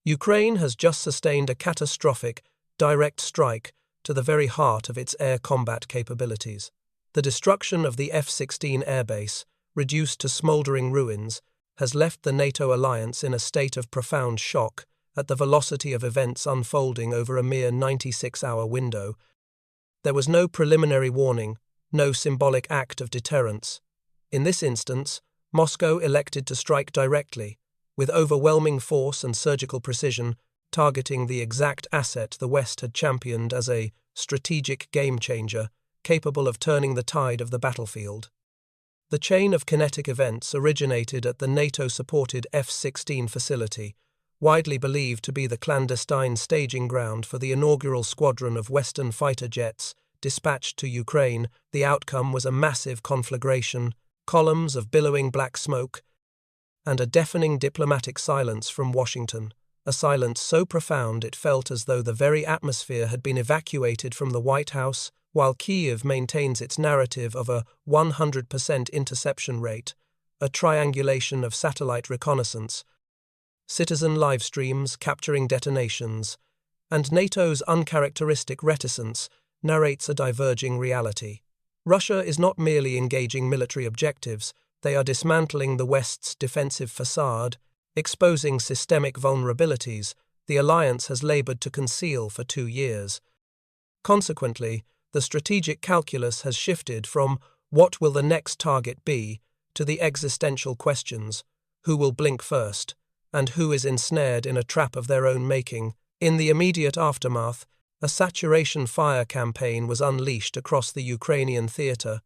Ukraine has just sustained a catastrophic, direct strike to the very heart of its air combat capabilities. The destruction of the F-16 airbase, reduced to smouldering ruins, has left the NATO alliance in a state of profound shock at the velocity of events unfolding over a mere 96-hour window. There was no preliminary warning, no symbolic act of deterrence. In this instance, Moscow elected to strike directly, with overwhelming force and surgical precision, targeting the exact asset the West had championed as a strategic game-changer, capable of turning the tide of the battlefield. The chain of kinetic events originated at the NATO-supported F-16 facility, widely believed to be the clandestine staging ground for the inaugural squadron of Western fighter jets dispatched to Ukraine. The outcome was a massive conflagration, columns of billowing black smoke, and a deafening diplomatic silence from Washington, a silence so profound it felt as though the very atmosphere had been evacuated from the White House, while Kyiv maintains its narrative of a 100% interception rate, a triangulation of satellite reconnaissance, citizen live streams capturing detonations, and NATO's uncharacteristic reticence narrates a diverging reality. Russia is not merely engaging military objectives, they are dismantling the West's defensive facade, exposing systemic vulnerabilities the alliance has labored to conceal for 2 years. Consequently, the strategic calculus has shifted from what will the next target be to the existential questions: who will blink first, and who is ensnared in a trap of their own making. In the immediate aftermath, a saturation fire campaign was unleashed across the Ukrainian theatre.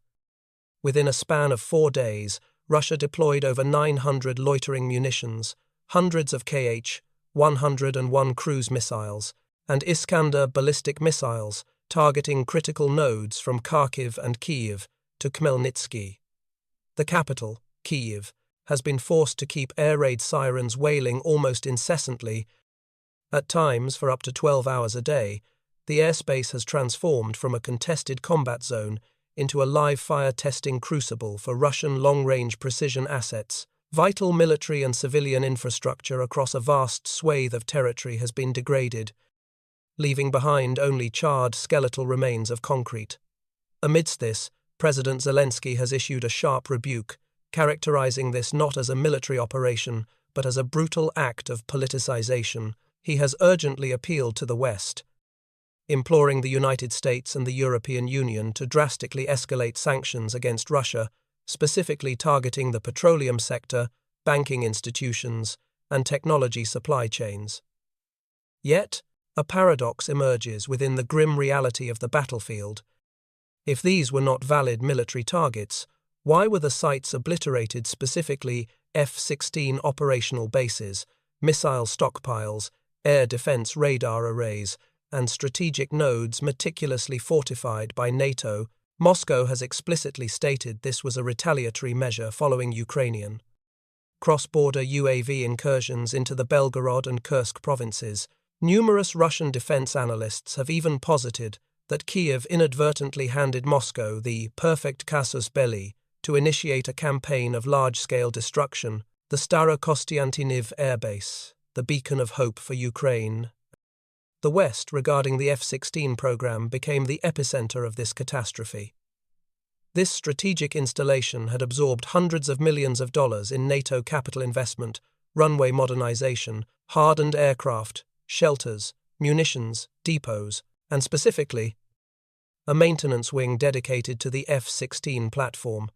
Within a span of 4 days, Russia deployed over 900 loitering munitions, hundreds of Kh-101 cruise missiles, and Iskander ballistic missiles, targeting critical nodes from Kharkiv and Kyiv to Khmelnytsky. The capital, Kyiv, has been forced to keep air raid sirens wailing almost incessantly. At times, for up to 12 hours a day, the airspace has transformed from a contested combat zone into a live-fire testing crucible for Russian long-range precision assets. Vital military and civilian infrastructure across a vast swathe of territory has been degraded, leaving behind only charred skeletal remains of concrete. Amidst this, President Zelensky has issued a sharp rebuke, characterizing this not as a military operation, but as a brutal act of politicization. He has urgently appealed to the West, imploring the United States and the European Union to drastically escalate sanctions against Russia, specifically targeting the petroleum sector, banking institutions, and technology supply chains. Yet, a paradox emerges within the grim reality of the battlefield. If these were not valid military targets, why were the sites obliterated, specifically F-16 operational bases, missile stockpiles, air defense radar arrays, and strategic nodes meticulously fortified by NATO? Moscow has explicitly stated this was a retaliatory measure following Ukrainian cross-border UAV incursions into the Belgorod and Kursk provinces. Numerous Russian defense analysts have even posited that Kyiv inadvertently handed Moscow the perfect casus belli to initiate a campaign of large-scale destruction. The Starokostiantyniv airbase, the beacon of hope for Ukraine. The West, regarding the F-16 program, became the epicenter of this catastrophe. This strategic installation had absorbed hundreds of millions of dollars in NATO capital investment, runway modernization, hardened aircraft, shelters, munitions, depots, and specifically, a maintenance wing dedicated to the F-16 platform.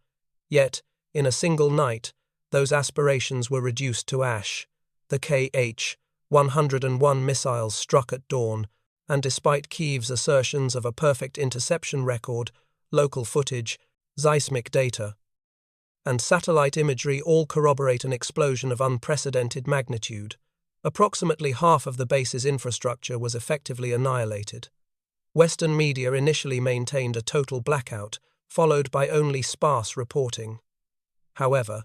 Yet, in a single night, those aspirations were reduced to ash. The Kh-101 missiles struck at dawn, and despite Kyiv's assertions of a perfect interception record, local footage, seismic data, and satellite imagery all corroborate an explosion of unprecedented magnitude. Approximately half of the base's infrastructure was effectively annihilated. Western media initially maintained a total blackout, followed by only sparse reporting. However,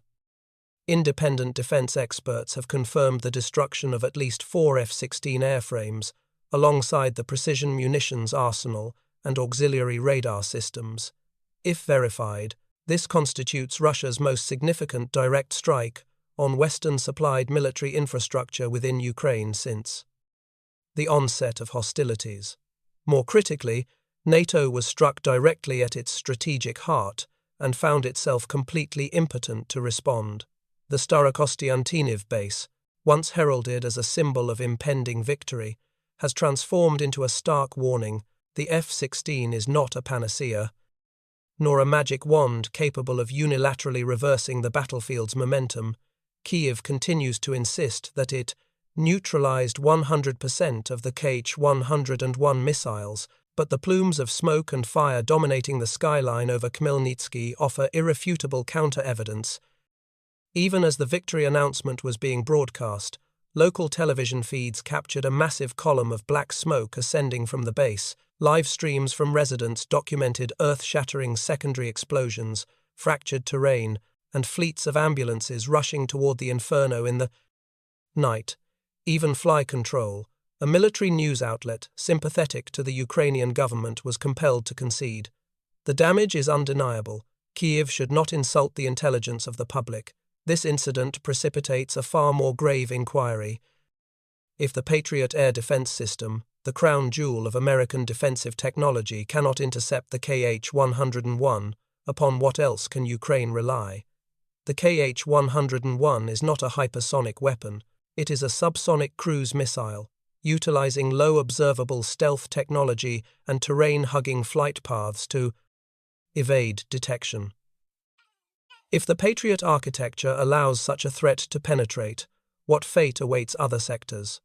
independent defense experts have confirmed the destruction of at least 4 F-16 airframes, alongside the precision munitions arsenal and auxiliary radar systems. If verified, this constitutes Russia's most significant direct strike on Western-supplied military infrastructure within Ukraine since the onset of hostilities. More critically, NATO was struck directly at its strategic heart and found itself completely impotent to respond. The Starokostiantyniv base, once heralded as a symbol of impending victory, has transformed into a stark warning. The F-16 is not a panacea, nor a magic wand capable of unilaterally reversing the battlefield's momentum. Kyiv continues to insist that it neutralized 100% of the Kh-101 missiles, but the plumes of smoke and fire dominating the skyline over Khmelnytsky offer irrefutable counter-evidence. Even as the victory announcement was being broadcast, local television feeds captured a massive column of black smoke ascending from the base. Live streams from residents documented earth-shattering secondary explosions, fractured terrain, and fleets of ambulances rushing toward the inferno in the night. Even Fly Control, a military news outlet sympathetic to the Ukrainian government, was compelled to concede. The damage is undeniable. Kyiv should not insult the intelligence of the public. This incident precipitates a far more grave inquiry. If the Patriot air defense system, the crown jewel of American defensive technology, cannot intercept the Kh-101, upon what else can Ukraine rely? The Kh-101 is not a hypersonic weapon. It is a subsonic cruise missile, utilizing low observable stealth technology and terrain-hugging flight paths to evade detection. If the Patriot architecture allows such a threat to penetrate, what fate awaits other sectors?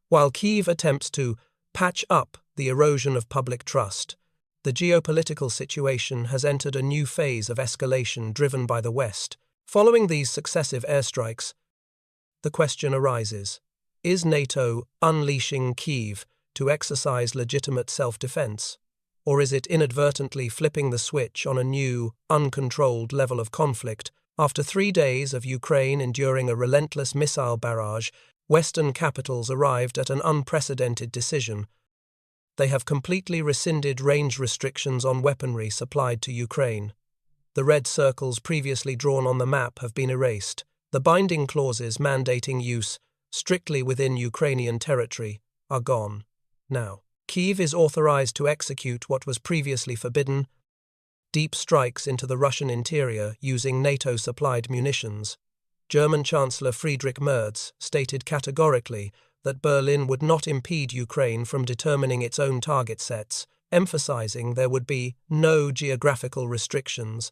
While Kyiv attempts to patch up the erosion of public trust, the geopolitical situation has entered a new phase of escalation driven by the West. Following these successive airstrikes, the question arises: is NATO unleashing Kyiv to exercise legitimate self-defense? Or is it inadvertently flipping the switch on a new, uncontrolled level of conflict? After 3 days of Ukraine enduring a relentless missile barrage, Western capitals arrived at an unprecedented decision. They have completely rescinded range restrictions on weaponry supplied to Ukraine. The red circles previously drawn on the map have been erased. The binding clauses mandating use strictly within Ukrainian territory are gone. Now, Kyiv is authorized to execute what was previously forbidden: deep strikes into the Russian interior using NATO-supplied munitions. German Chancellor Friedrich Merz stated categorically that Berlin would not impede Ukraine from determining its own target sets, emphasizing there would be no geographical restrictions.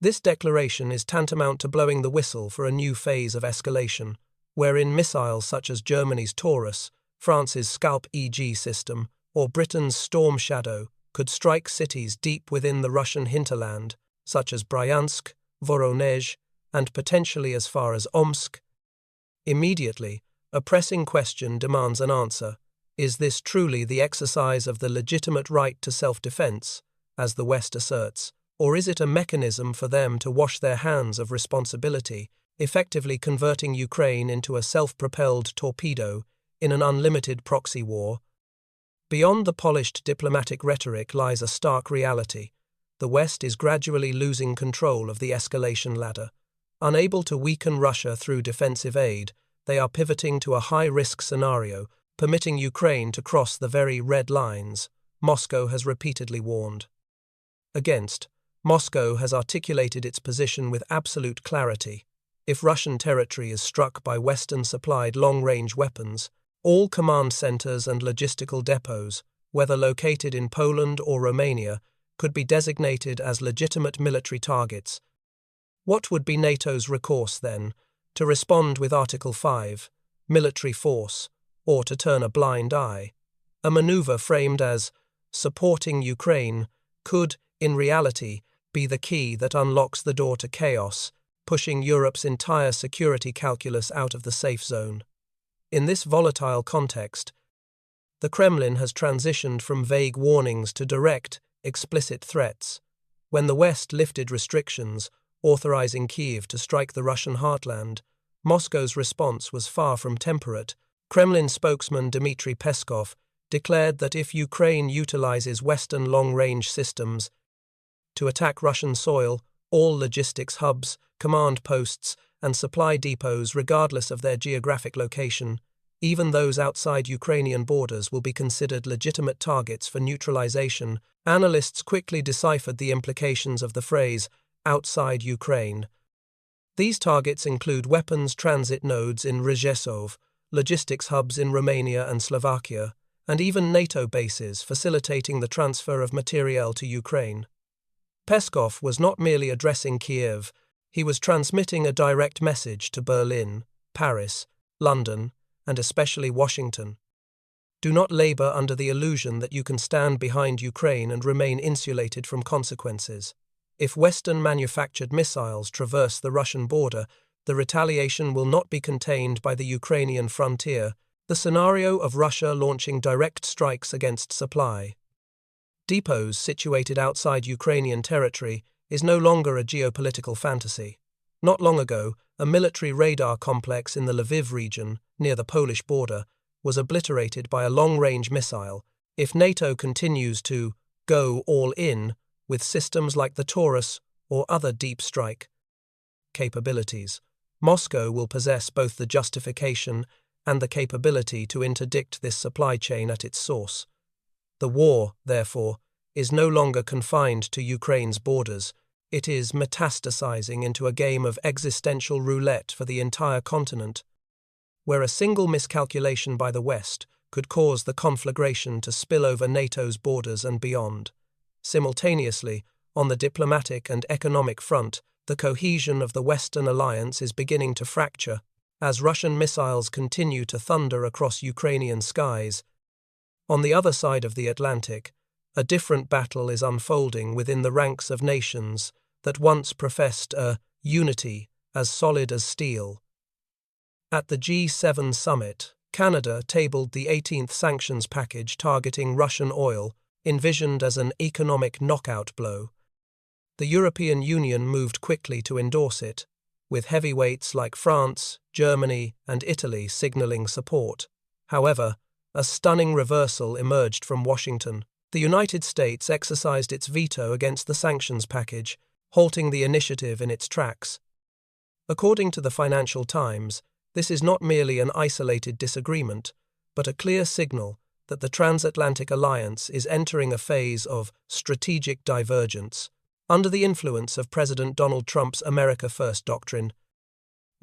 This declaration is tantamount to blowing the whistle for a new phase of escalation, wherein missiles such as Germany's Taurus, France's Scalp EG system, or Britain's Storm Shadow could strike cities deep within the Russian hinterland, such as Bryansk, Voronezh, and potentially as far as Omsk. Immediately, a pressing question demands an answer. Is this truly the exercise of the legitimate right to self-defense, as the West asserts, or is it a mechanism for them to wash their hands of responsibility, effectively converting Ukraine into a self-propelled torpedo in an unlimited proxy war? Beyond the polished diplomatic rhetoric lies a stark reality. The West is gradually losing control of the escalation ladder. Unable to weaken Russia through defensive aid, they are pivoting to a high-risk scenario, permitting Ukraine to cross the very red lines Moscow has repeatedly warned against. Moscow has articulated its position with absolute clarity. If Russian territory is struck by Western-supplied long-range weapons, all command centers and logistical depots, whether located in Poland or Romania, could be designated as legitimate military targets. What would be NATO's recourse, then? To respond with Article 5, military force, or to turn a blind eye? A maneuver framed as supporting Ukraine could, in reality, be the key that unlocks the door to chaos, pushing Europe's entire security calculus out of the safe zone. In this volatile context, the Kremlin has transitioned from vague warnings to direct, explicit threats. When the West lifted restrictions, authorizing Kyiv to strike the Russian heartland, Moscow's response was far from temperate. Kremlin spokesman Dmitry Peskov declared that if Ukraine utilizes Western long-range systems to attack Russian soil, all logistics hubs, command posts, and supply depots regardless of their geographic location. Even those outside Ukrainian borders will be considered legitimate targets for neutralization. Analysts quickly deciphered the implications of the phrase, outside Ukraine. These targets include weapons transit nodes in Rzhesov, logistics hubs in Romania and Slovakia, and even NATO bases facilitating the transfer of materiel to Ukraine. Peskov was not merely addressing Kiev, he was transmitting a direct message to Berlin, Paris, London, and especially Washington. Do not labor under the illusion that you can stand behind Ukraine and remain insulated from consequences. If Western-manufactured missiles traverse the Russian border, the retaliation will not be contained by the Ukrainian frontier. The scenario of Russia launching direct strikes against supply depots situated outside Ukrainian territory is no longer a geopolitical fantasy. Not long ago, a military radar complex in the Lviv region, near the Polish border, was obliterated by a long-range missile. If NATO continues to go all in with systems like the Taurus or other deep strike capabilities, Moscow will possess both the justification and the capability to interdict this supply chain at its source. The war, therefore, is no longer confined to Ukraine's borders. It is metastasizing into a game of existential roulette for the entire continent, where a single miscalculation by the West could cause the conflagration to spill over NATO's borders and beyond. Simultaneously, on the diplomatic and economic front, the cohesion of the Western alliance is beginning to fracture, as Russian missiles continue to thunder across Ukrainian skies. On the other side of the Atlantic, a different battle is unfolding within the ranks of nations that once professed a unity as solid as steel. At the G7 summit, Canada tabled the 18th sanctions package targeting Russian oil, envisioned as an economic knockout blow. The European Union moved quickly to endorse it, with heavyweights like France, Germany, and Italy signaling support. However, a stunning reversal emerged from Washington. The United States exercised its veto against the sanctions package, halting the initiative in its tracks. According to the Financial Times, this is not merely an isolated disagreement, but a clear signal that the transatlantic alliance is entering a phase of strategic divergence. Under the influence of President Donald Trump's America First doctrine,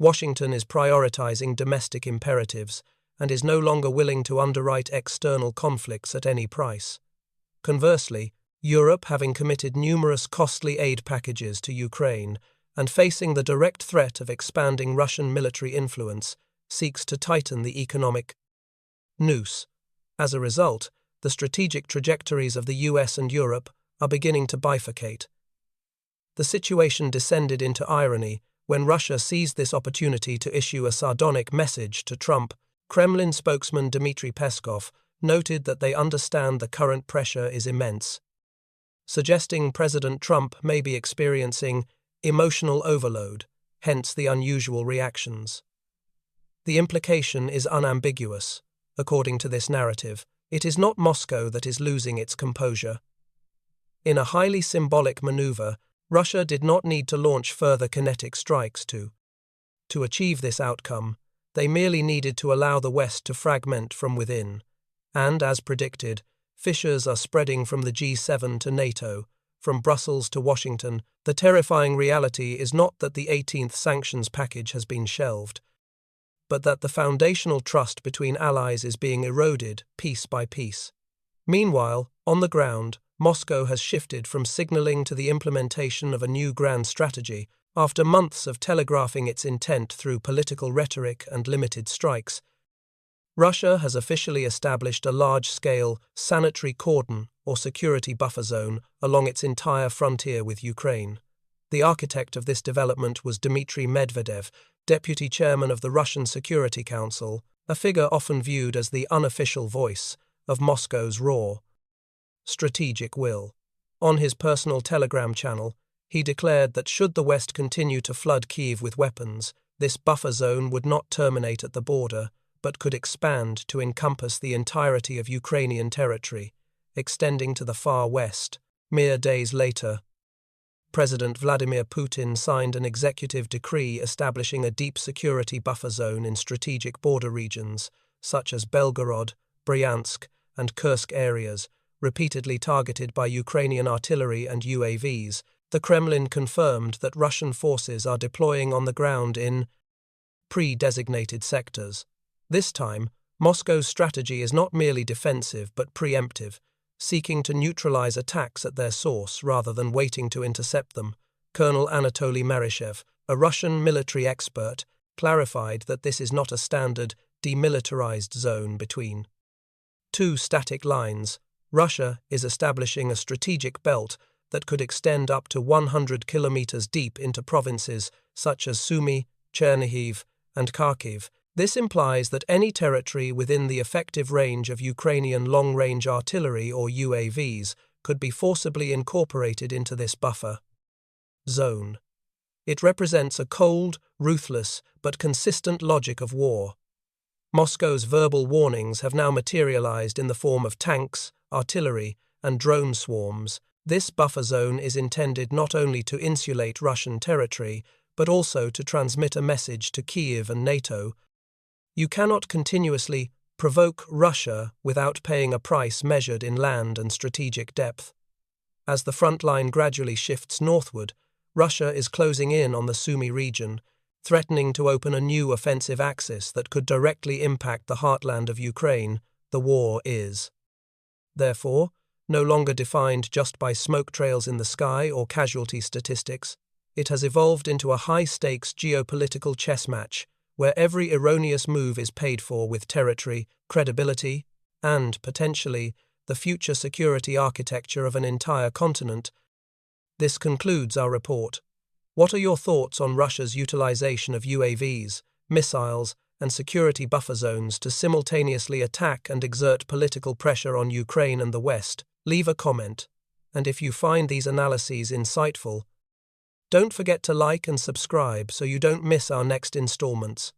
Washington is prioritizing domestic imperatives and is no longer willing to underwrite external conflicts at any price. Conversely, Europe, having committed numerous costly aid packages to Ukraine and facing the direct threat of expanding Russian military influence, seeks to tighten the economic noose. As a result, the strategic trajectories of the US and Europe are beginning to bifurcate. The situation descended into irony when Russia seized this opportunity to issue a sardonic message to Trump. Kremlin spokesman Dmitry Peskov noted that they understand the current pressure is immense, suggesting President Trump may be experiencing emotional overload, hence the unusual reactions. The implication is unambiguous. According to this narrative, it is not Moscow that is losing its composure. In a highly symbolic maneuver, Russia did not need to launch further kinetic strikes to achieve this outcome. They merely needed to allow the West to fragment from within. And, as predicted, fissures are spreading from the G7 to NATO, from Brussels to Washington. The terrifying reality is not that the 18th sanctions package has been shelved, but that the foundational trust between allies is being eroded piece by piece. Meanwhile, on the ground, Moscow has shifted from signaling to the implementation of a new grand strategy. After months of telegraphing its intent through political rhetoric and limited strikes, Russia has officially established a large-scale sanitary cordon or security buffer zone along its entire frontier with Ukraine. The architect of this development was Dmitry Medvedev, deputy chairman of the Russian Security Council, a figure often viewed as the unofficial voice of Moscow's raw strategic will. On his personal Telegram channel, he declared that should the West continue to flood Kyiv with weapons, this buffer zone would not terminate at the border, but could expand to encompass the entirety of Ukrainian territory, extending to the far west. Mere days later, President Vladimir Putin signed an executive decree establishing a deep security buffer zone in strategic border regions, such as Belgorod, Bryansk, and Kursk areas, repeatedly targeted by Ukrainian artillery and UAVs. The Kremlin confirmed that Russian forces are deploying on the ground in pre-designated sectors. This time, Moscow's strategy is not merely defensive but preemptive, seeking to neutralize attacks at their source rather than waiting to intercept them. Colonel Anatoly Marishev, a Russian military expert, clarified that this is not a standard, demilitarized zone between two static lines. Russia is establishing a strategic belt that could extend up to 100 kilometers deep into provinces such as Sumy, Chernihiv, and Kharkiv. This implies that any territory within the effective range of Ukrainian long-range artillery or UAVs could be forcibly incorporated into this buffer zone. It represents a cold, ruthless, but consistent logic of war. Moscow's verbal warnings have now materialized in the form of tanks, artillery, and drone swarms. This buffer zone is intended not only to insulate Russian territory, but also to transmit a message to Kyiv and NATO. You cannot continuously provoke Russia without paying a price measured in land and strategic depth. As the front line gradually shifts northward, Russia is closing in on the Sumy region, threatening to open a new offensive axis that could directly impact the heartland of Ukraine. The war is, therefore, no longer defined just by smoke trails in the sky or casualty statistics. It has evolved into a high-stakes geopolitical chess match, where every erroneous move is paid for with territory, credibility, and, potentially, the future security architecture of an entire continent. This concludes our report. What are your thoughts on Russia's utilization of UAVs, missiles, and security buffer zones to simultaneously attack and exert political pressure on Ukraine and the West? Leave a comment, and if you find these analyses insightful, don't forget to like and subscribe so you don't miss our next installments.